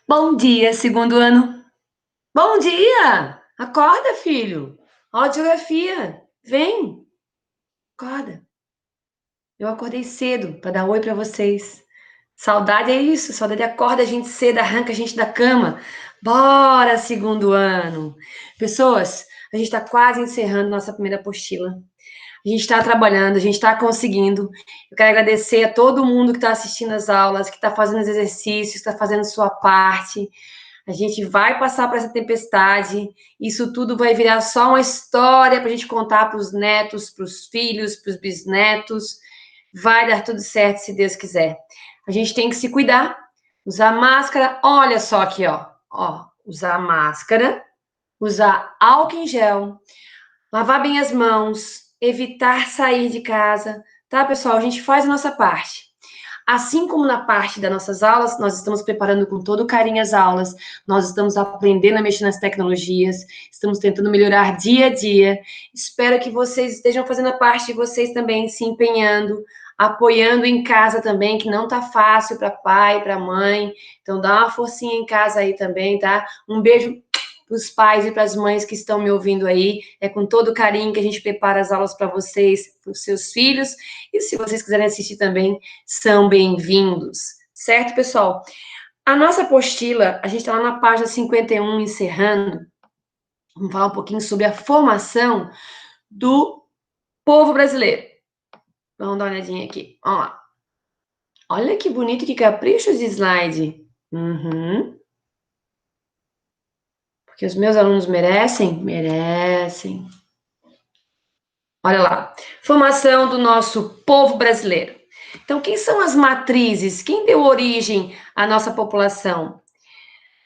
Bom dia, segundo ano. Bom dia! Acorda, filho. Audiografia. Vem, acorda. Eu acordei cedo para dar oi para vocês. Saudade é isso, saudade acorda a gente cedo, arranca a gente da cama. Bora, segundo ano. Pessoas, a gente está quase encerrando nossa primeira apostila. A gente está trabalhando, a gente está conseguindo. Eu quero agradecer a todo mundo que está assistindo as aulas, que está fazendo os exercícios, que está fazendo sua parte. A gente vai passar por essa tempestade. Isso tudo vai virar só uma história para a gente contar para os netos, para os filhos, para os bisnetos. Vai dar tudo certo se Deus quiser. A gente tem que se cuidar, usar máscara. Olha só aqui, ó, usar máscara, usar álcool em gel, lavar bem as mãos, evitar sair de casa, tá, pessoal? A gente faz a nossa parte. Assim como na parte das nossas aulas, nós estamos preparando com todo carinho as aulas, nós estamos aprendendo a mexer nas tecnologias, estamos tentando melhorar dia a dia. Espero que vocês estejam fazendo a parte de vocês também, se empenhando, apoiando em casa também, que não tá fácil para pai, para mãe. Então dá uma forcinha em casa aí também, tá? Um beijo para os pais e para as mães que estão me ouvindo aí. É com todo carinho que a gente prepara as aulas para vocês, para os seus filhos. E se vocês quiserem assistir também, são bem-vindos. Certo, pessoal? A nossa apostila, a gente está lá na página 51, encerrando. Vamos falar um pouquinho sobre a formação do povo brasileiro. Vamos dar uma olhadinha aqui. Vamos lá. Olha que bonito, que capricho de slide. Uhum. Porque os meus alunos merecem? Merecem. Olha lá. Formação do nosso povo brasileiro. Então, quem são as matrizes? Quem deu origem à nossa população?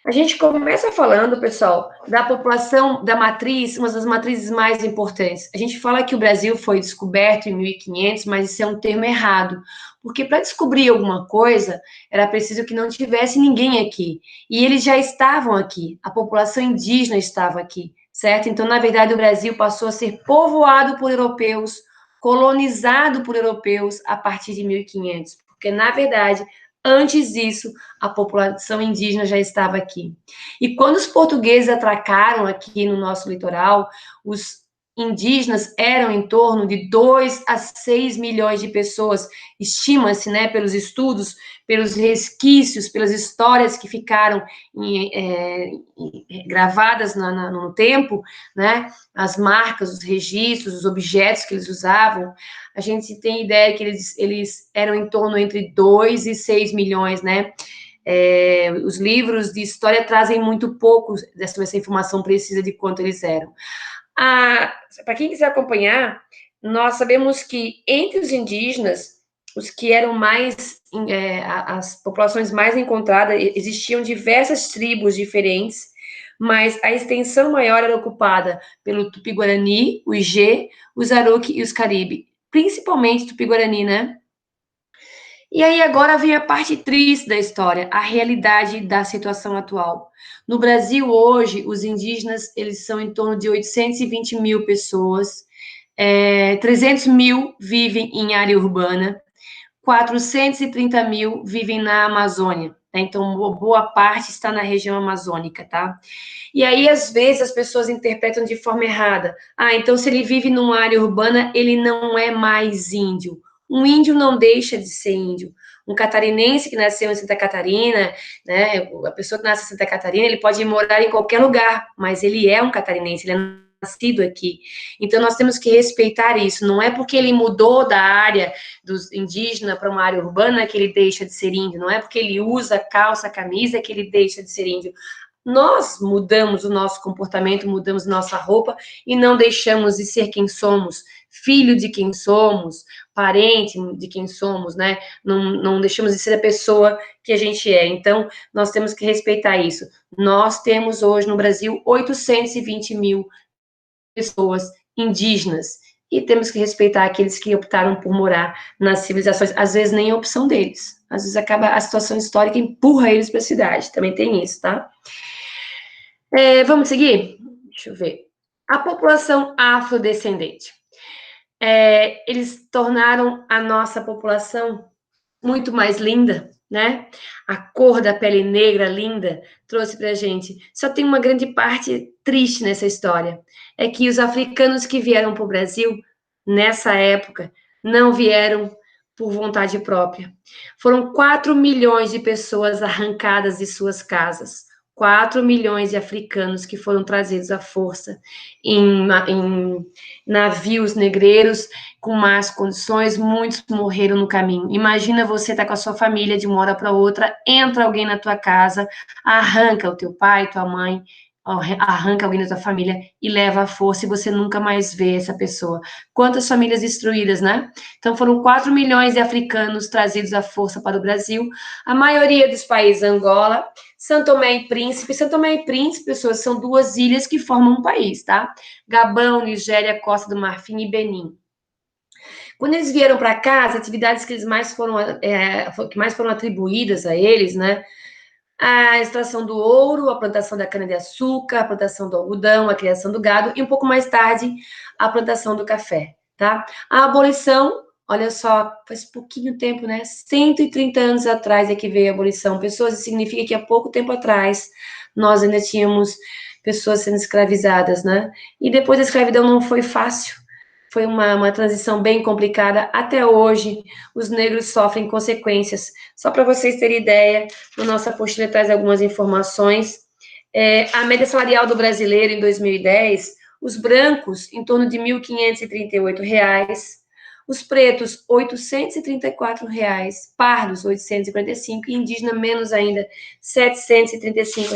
A gente começa falando, pessoal, da população da matriz, uma das matrizes mais importantes. A gente fala que o Brasil foi descoberto em 1500, mas isso é um termo errado, porque para descobrir alguma coisa era preciso que não tivesse ninguém aqui. E eles já estavam aqui, a população indígena estava aqui, certo? Então, na verdade, o Brasil passou a ser povoado por europeus, colonizado por europeus a partir de 1500, porque na verdade, antes disso, a população indígena já estava aqui. E quando os portugueses atracaram aqui no nosso litoral, os indígenas eram em torno de 2 a 6 milhões de pessoas, estima-se, né, pelos estudos, pelos resquícios, pelas histórias que ficaram gravadas no tempo, né, as marcas, os registros, os objetos que eles usavam, a gente tem ideia que eles eram em torno entre 2 e 6 milhões, né? Os livros de história trazem muito pouco dessa informação precisa de quanto eles eram. Para quem quiser acompanhar, nós sabemos que entre os indígenas, os que eram mais, as populações mais encontradas, existiam diversas tribos diferentes, mas a extensão maior era ocupada pelo Tupi-Guarani, o Ijê, os Aruque e os Caribe, principalmente Tupi-Guarani, né? E aí agora vem a parte triste da história, a realidade da situação atual. No Brasil hoje, os indígenas eles são em torno de 820 mil pessoas, 300 mil vivem em área urbana, 430 mil vivem na Amazônia. Né? Então, boa parte está na região amazônica, tá? E aí, às vezes, as pessoas interpretam de forma errada. Então, se ele vive numa área urbana, ele não é mais índio. Um índio não deixa de ser índio. Um catarinense que nasceu em Santa Catarina, né, a pessoa que nasce em Santa Catarina, ele pode morar em qualquer lugar, mas ele é um catarinense, ele é nascido aqui. Então, nós temos que respeitar isso. Não é porque ele mudou da área dos indígenas para uma área urbana que ele deixa de ser índio. Não é porque ele usa calça, camisa que ele deixa de ser índio. Nós mudamos o nosso comportamento, mudamos nossa roupa e não deixamos de ser quem somos, filho de quem somos, parente de quem somos, né? Não deixamos de ser a pessoa que a gente é. Então, nós temos que respeitar isso. Nós temos hoje no Brasil 820 mil pessoas indígenas e temos que respeitar aqueles que optaram por morar nas civilizações, às vezes nem é opção deles, às vezes acaba a situação histórica empurra eles para a cidade, também tem isso, tá? Vamos seguir? Deixa eu ver. A população afrodescendente. Eles tornaram a nossa população muito mais linda, né? A cor da pele negra linda trouxe para a gente. Só tem uma grande parte triste nessa história, é que os africanos que vieram para o Brasil nessa época não vieram por vontade própria. Foram 4 milhões de pessoas arrancadas de suas casas. 4 milhões de africanos que foram trazidos à força em navios negreiros com más condições, muitos morreram no caminho. Imagina você estar com a sua família de uma hora para outra, entra alguém na tua casa, arranca o teu pai, tua mãe, arranca alguém da tua família e leva à força e você nunca mais vê essa pessoa. Quantas famílias destruídas, né? Então foram 4 milhões de africanos trazidos à força para o Brasil, a maioria dos países Angola, São Tomé e Príncipe. São Tomé e Príncipe, pessoas, são 2 ilhas que formam um país, tá? Gabão, Nigéria, Costa do Marfim e Benin. Quando eles vieram para cá, as atividades que que mais foram atribuídas a eles, né? A extração do ouro, a plantação da cana-de-açúcar, a plantação do algodão, a criação do gado e um pouco mais tarde a plantação do café, tá? A abolição, olha só, faz pouquinho tempo, né? 130 anos atrás é que veio a abolição. Pessoas, isso significa que há pouco tempo atrás nós ainda tínhamos pessoas sendo escravizadas, né? E depois a escravidão não foi fácil. Foi uma transição bem complicada. Até hoje, os negros sofrem consequências. Só para vocês terem ideia, na nossa apostila traz algumas informações. A média salarial do brasileiro em 2010, os brancos, em torno de R$ 1.538, os pretos, R$ 834, pardos, 845, e indígena, menos ainda, R$ 735.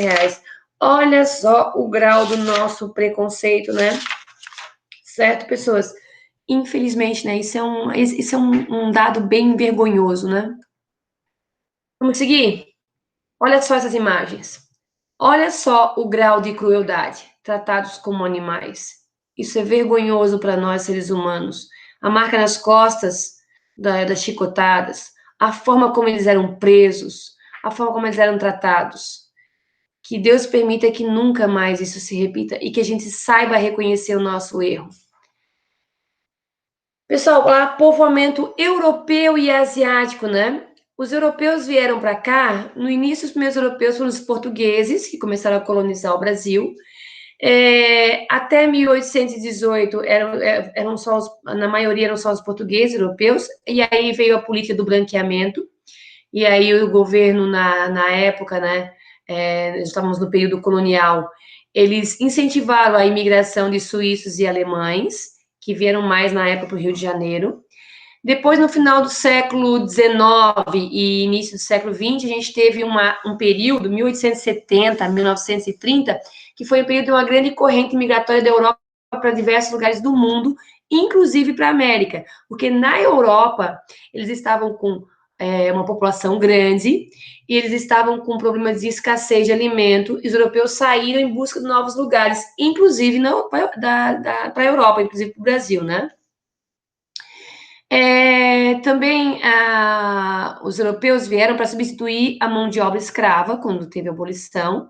Olha só o grau do nosso preconceito, né? Certo, pessoas? Infelizmente, né? Isso é um dado bem vergonhoso, né? Vamos seguir? Olha só essas imagens. Olha só o grau de crueldade. Tratados como animais. Isso é vergonhoso para nós, seres humanos. A marca nas costas das chicotadas, a forma como eles eram presos, a forma como eles eram tratados. Que Deus permita que nunca mais isso se repita e que a gente saiba reconhecer o nosso erro. Pessoal, lá, povoamento europeu e asiático, né? Os europeus vieram para cá, no início os primeiros europeus foram os portugueses, que começaram a colonizar o Brasil. Até 1818, eram só na maioria eram só os portugueses europeus, e aí veio a política do branqueamento, e aí o governo, na época, né, estávamos no período colonial, eles incentivaram a imigração de suíços e alemães, que vieram mais na época para o Rio de Janeiro. Depois, no final do século XIX e início do século XX, a gente teve um período, 1870 a 1930, que foi o período de uma grande corrente migratória da Europa para diversos lugares do mundo, inclusive para a América, porque na Europa eles estavam com uma população grande e eles estavam com problemas de escassez de alimento, e os europeus saíram em busca de novos lugares, inclusive para a Europa, inclusive para o Brasil, né? Também os europeus vieram para substituir a mão de obra escrava, quando teve a abolição,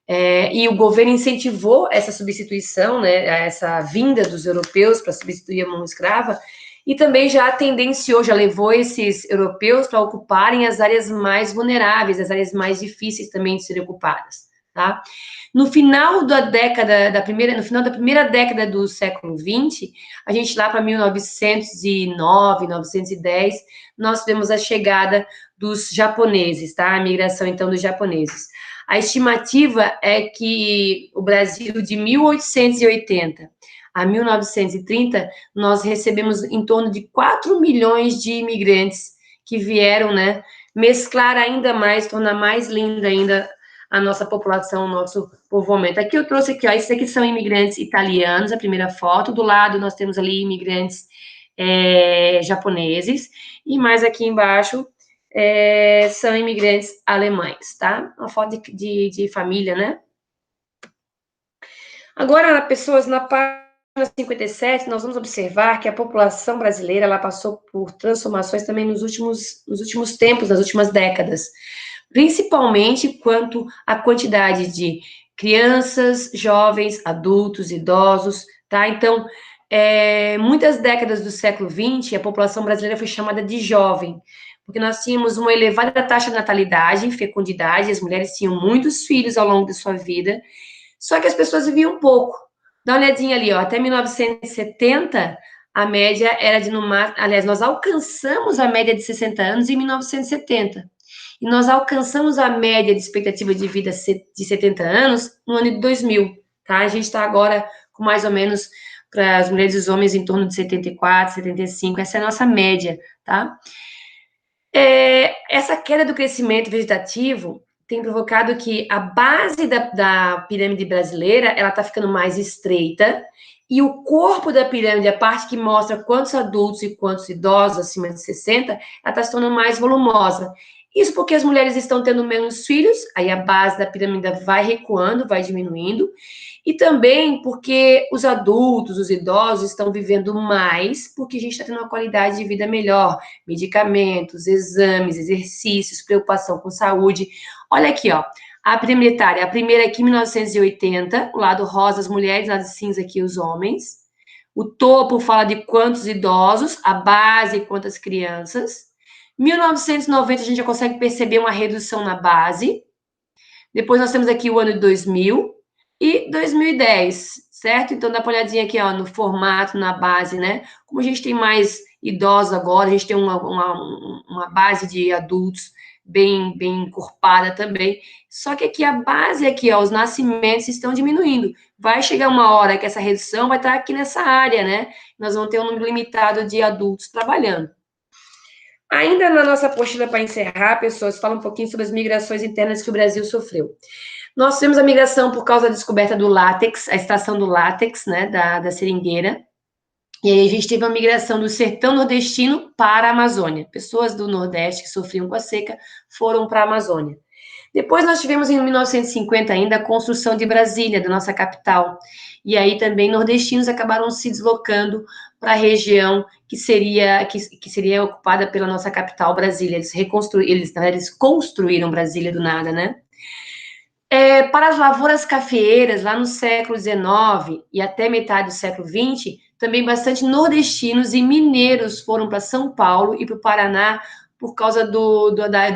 e o governo incentivou essa substituição, né, essa vinda dos europeus para substituir a mão escrava, e também já tendenciou, já levou esses europeus para ocuparem as áreas mais vulneráveis, as áreas mais difíceis também de serem ocupadas, tá? No final no final da primeira década do século XX, a gente lá para 1909, 1910, nós tivemos a chegada dos japoneses, tá? A migração, então, dos japoneses. A estimativa é que o Brasil, de 1880 a 1930, nós recebemos em torno de 4 milhões de imigrantes que vieram, né, mesclar ainda mais, tornar mais linda ainda a nossa população, o nosso povoamento. Aqui eu trouxe aqui, ó, esses aqui são imigrantes italianos, a primeira foto. Do lado nós temos ali imigrantes japoneses, e mais aqui embaixo são imigrantes alemães, tá? Uma foto de família, né? Agora, pessoas, na página 57, nós vamos observar que a população brasileira ela passou por transformações também nos últimos tempos, nas últimas décadas, principalmente quanto à quantidade de crianças, jovens, adultos, idosos, tá? Então, muitas décadas do século XX, a população brasileira foi chamada de jovem. porque nós tínhamos uma elevada taxa de natalidade, fecundidade, as mulheres tinham muitos filhos ao longo de sua vida, só que as pessoas viviam pouco. Dá uma olhadinha ali, ó, até 1970, a média era de, aliás, nós alcançamos a média de 60 anos em 1970. E nós alcançamos a média de expectativa de vida de 70 anos no ano de 2000, tá? A gente está agora com mais ou menos, para as mulheres e os homens, em torno de 74, 75, essa é a nossa média, tá? Essa queda do crescimento vegetativo tem provocado que a base da pirâmide brasileira, ela está ficando mais estreita, e o corpo da pirâmide, a parte que mostra quantos adultos e quantos idosos acima de 60, ela está se tornando mais volumosa. Isso porque as mulheres estão tendo menos filhos, aí a base da pirâmide vai recuando, vai diminuindo, e também porque os adultos, os idosos estão vivendo mais, porque a gente está tendo uma qualidade de vida melhor, medicamentos, exames, exercícios, preocupação com saúde. Olha aqui, ó, a pirâmide etária, a primeira aqui, 1980, o lado rosa as mulheres, o lado cinza aqui os homens. O topo fala de quantos idosos, a base quantas crianças. 1990 a gente já consegue perceber uma redução na base. Depois nós temos aqui o ano de 2000 e 2010, certo? Então dá uma olhadinha aqui, ó, no formato, na base, né? Como a gente tem mais idosos agora, a gente tem uma base de adultos bem encorpada também. Só que aqui a base, aqui, ó, os nascimentos estão diminuindo. Vai chegar uma hora que essa redução vai estar aqui nessa área, né? Nós vamos ter um número limitado de adultos trabalhando. Ainda na nossa apostila para encerrar, pessoas, fala um pouquinho sobre as migrações internas que o Brasil sofreu. Nós tivemos a migração por causa da descoberta do látex, a extração do látex, né, da seringueira. E aí a gente teve uma migração do sertão nordestino para a Amazônia. Pessoas do Nordeste que sofriam com a seca foram para a Amazônia. Depois nós tivemos em 1950 ainda a construção de Brasília, da nossa capital. E aí também nordestinos acabaram se deslocando para a região que seria ocupada pela nossa capital, Brasília. Eles construíram Brasília do nada, né? Para as lavouras cafeeiras, lá no século XIX e até metade do século XX, também bastante nordestinos e mineiros foram para São Paulo e para o Paraná por causa do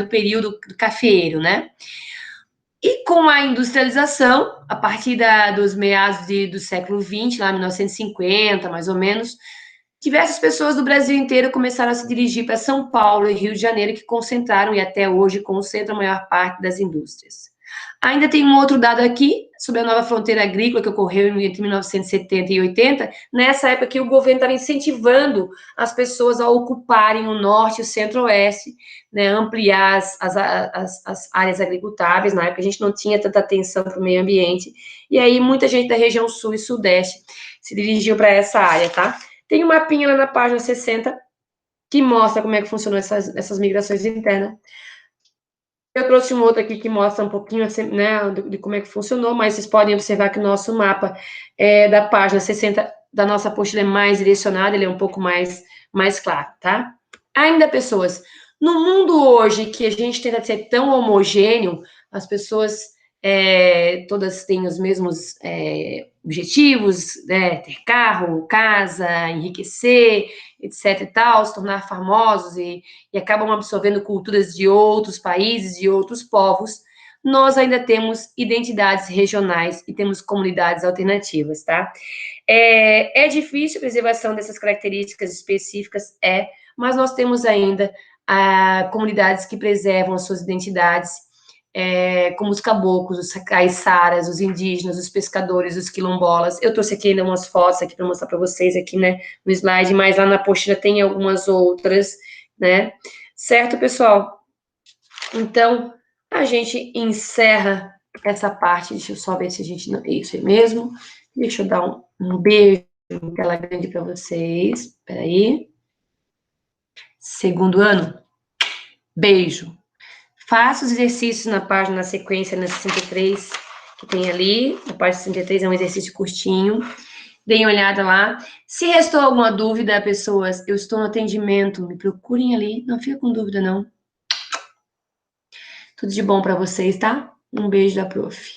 período cafeeiro, né? E com a industrialização, a partir dos meados do século XX, lá em 1950, mais ou menos, diversas pessoas do Brasil inteiro começaram a se dirigir para São Paulo e Rio de Janeiro, que concentraram e até hoje concentram a maior parte das indústrias. Ainda tem um outro dado aqui, sobre a nova fronteira agrícola que ocorreu entre 1970 e 80, nessa época que o governo estava incentivando as pessoas a ocuparem o norte e o centro-oeste, né, ampliar as áreas agricultáveis. Na época a gente não tinha tanta atenção para o meio ambiente, e aí muita gente da região sul e sudeste se dirigiu para essa área, tá? Tem um mapinha lá na página 60 que mostra como é que funcionam essas migrações internas. Eu trouxe um outro aqui que mostra um pouquinho, assim, né, de como é que funcionou, mas vocês podem observar que o nosso mapa da página 60 da nossa apostila é mais direcionado, ele é um pouco mais claro, tá? Ainda, pessoas, no mundo hoje que a gente tenta ser tão homogêneo, as pessoas todas têm os mesmos objetivos, né, ter carro, casa, enriquecer, etc e tal, se tornar famosos e acabam absorvendo culturas de outros países, de outros povos, nós ainda temos identidades regionais e temos comunidades alternativas, tá? É difícil a preservação dessas características específicas, mas nós temos ainda comunidades que preservam as suas identidades, como os caboclos, os caiçaras, os indígenas, os pescadores, os quilombolas. Eu trouxe aqui ainda umas fotos aqui para mostrar para vocês aqui, né, no slide, mas lá na apostila tem algumas outras, né? Certo, pessoal? Então, a gente encerra essa parte. Deixa eu só ver se a gente... Isso aí mesmo. Deixa eu dar um beijo em tela grande para vocês. Espera aí. Segundo ano. Beijo. Faça os exercícios na página, na sequência, na 63, que tem ali. A página 63 é um exercício curtinho. Deem uma olhada lá. Se restou alguma dúvida, pessoas, eu estou no atendimento. Me procurem ali. Não fica com dúvida, não. Tudo de bom para vocês, tá? Um beijo da prof.